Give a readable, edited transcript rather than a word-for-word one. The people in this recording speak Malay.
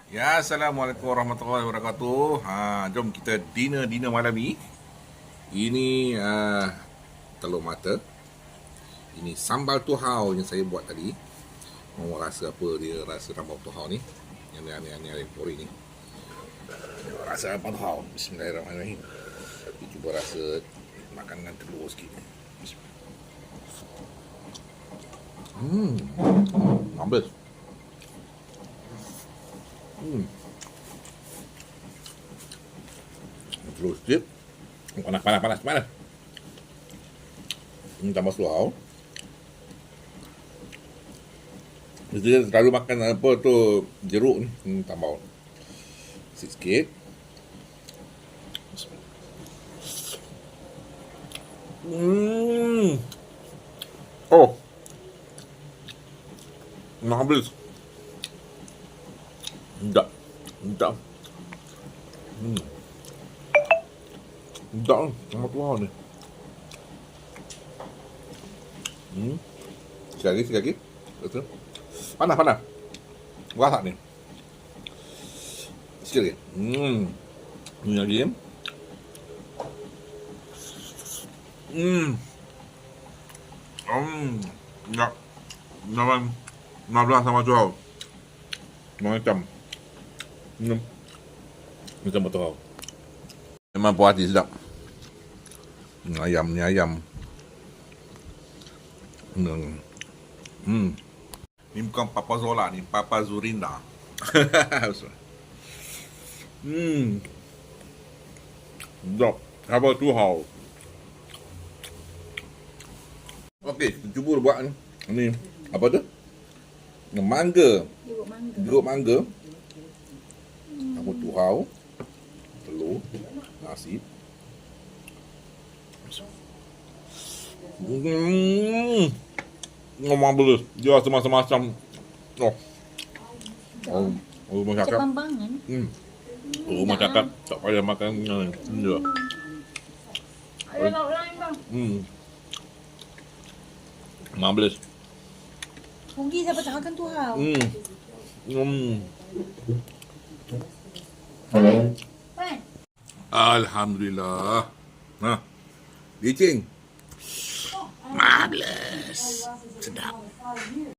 Ya, Assalamualaikum warahmatullahi wabarakatuh. Jom kita dinner malam ni. Ini telur mata. Ini sambal tuhau yang saya buat tadi. Mau rasa apa dia rasa sambal tuhau ni? Yang ni aneh pori ni. Rasa sambal tuhau. Bismillahirrahmanirrahim. Kita cuba rasa makan dengan telur sikit. Ambes. Telur sikit. Panas. Ini tambah suau. Dia selalu makan apa tu jeruk ni. Tambah sikit. Oh, habis. Sedap. Sedap sama tuau ni. Sekali lagi. Betul. Panas. Rasa ni. Sikit lagi. Ini lagi. Tak. Memang 15 sama tuau. Macam. Macam betul. Memang puas hati sedap. Ayam. Ni bukan Papa Zola ni, Papa Zurinda. Sedap. Apa tu hau? Okey, kita cuba buat ni. Ni apa tu? Mangga. Jeruk mangga. Apa tu hau? Telur, nasi. Ngomong betul. Dia macam-macam. Masyarakat. Kebambangan. Masyarakat tak payah makan ni. Dia. Ada lauk lain bang. Marvelous. Rugi siapa tak makan tuhau. Kan? Alhamdulillah. Licin. Marvelous.